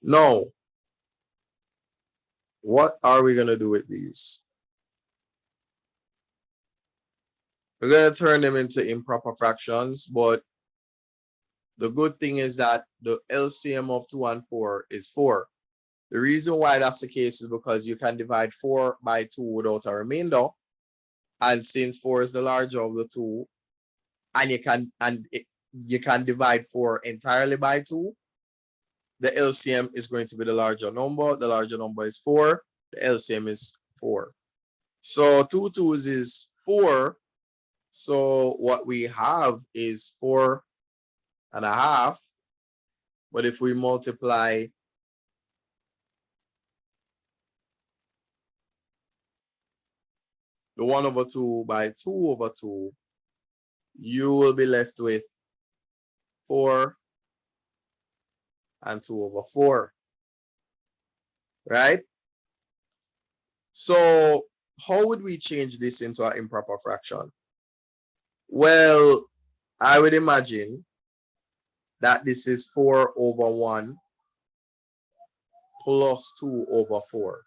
Now, what are we going to do with these? We're going to turn them into improper fractions, but the good thing is that the LCM of 2 and 4 is 4. The reason why that's the case is because you can divide 4 by 2 without a remainder. And since 4 is the larger of the two, and you can divide 4 entirely by 2, the LCM is going to be the larger number. The larger number is 4. The LCM is 4. So 2 2s is 4. So what we have is 4.5. But if we multiply the 1 over 2 by 2 over 2, you will be left with 4 and 2 over 4, right? So how would we change this into an improper fraction? Well, I would imagine that this is 4 over 1 plus 2 over 4.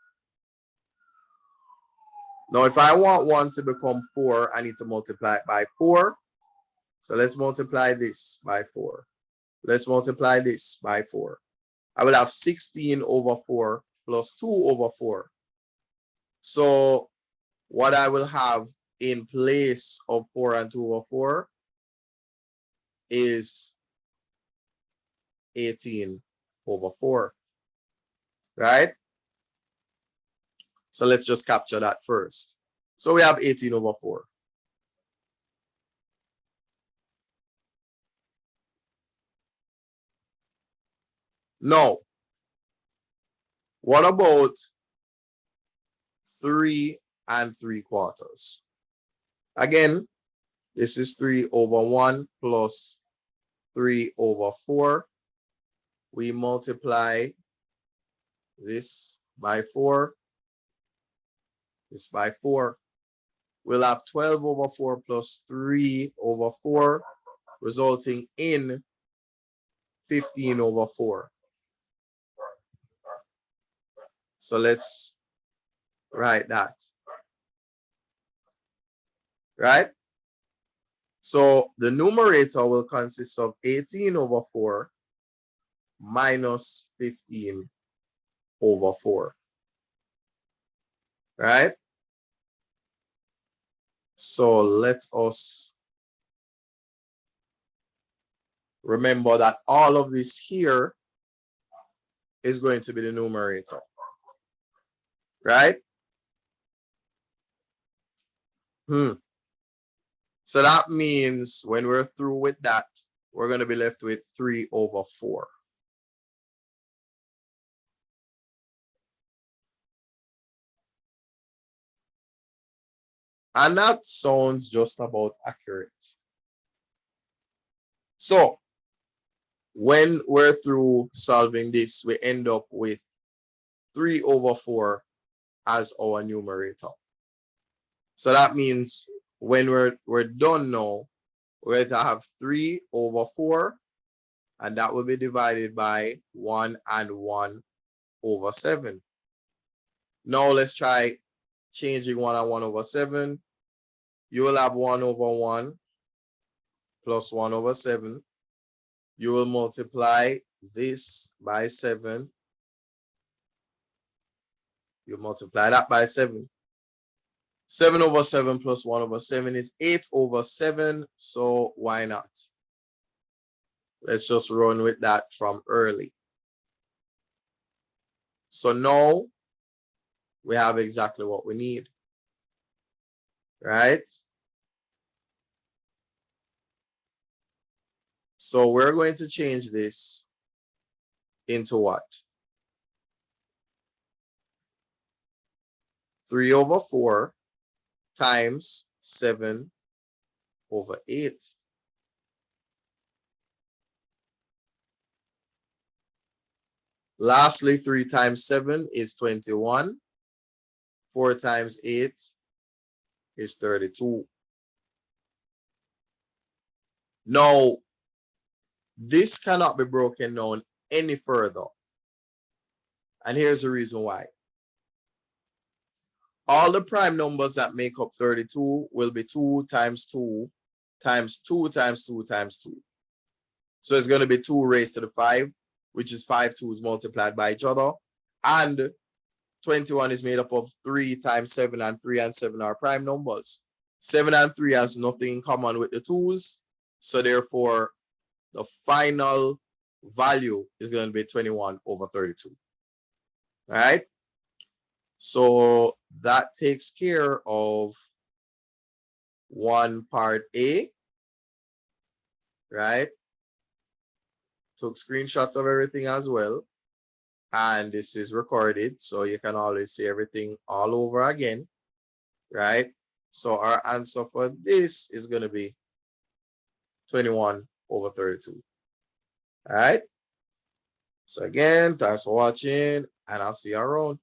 Now, if I want 1 to become 4, I need to multiply it by 4. So let's multiply this by 4. Let's multiply this by 4. I will have 16 over 4 plus 2 over 4. So what I will have in place of 4 and 2 over 4 is 18 over 4, right? So let's just capture that first. So we have 18 over 4. Now, what about 3 and 3/4? Again, this is 3 over 1 plus 3 over 4. We multiply this by 4, this by 4. We'll have 12 over 4 plus 3 over 4, resulting in 15 over 4. So let's write that, right? So the numerator will consist of 18 over 4 minus 15 over 4, right? So let us remember that all of this here is going to be the numerator, right? So that means when we're through with that, we're going to be left with 3 over 4. And that sounds just about accurate. So when we're through solving this, we end up with 3 over 4 as our numerator. So that means when we're done now, we're going to have 3 over 4, and that will be divided by 1 and 1 over 7. Now let's try changing 1 and 1 over 7. You will have 1 over 1 plus 1 over 7. You will multiply this by 7. You multiply that by 7. 7 over 7 plus 1 over 7 is 8 over 7. So why not? Let's just run with that from early. So now we have exactly what we need, right? So we're going to change this into what? 3 over 4 times 7 over 8. Lastly, 3 times 7 is 21. 4 times 8 is 32. Now, this cannot be broken down any further. And here's the reason why. All the prime numbers that make up 32 will be 2 times 2 times 2 times 2 times 2. So it's going to be 2 raised to the 5, which is 5 2's multiplied by each other. And 21 is made up of 3 times 7, and 3 and 7 are prime numbers. 7 and 3 has nothing in common with the 2's. So therefore, the final value is going to be 21 over 32. All right. So that takes care of one part A, right? Took screenshots of everything as well. And this is recorded, so you can always see everything all over again, right? So our answer for this is going to be 21 over 32. All right. So again, thanks for watching, and I'll see you around.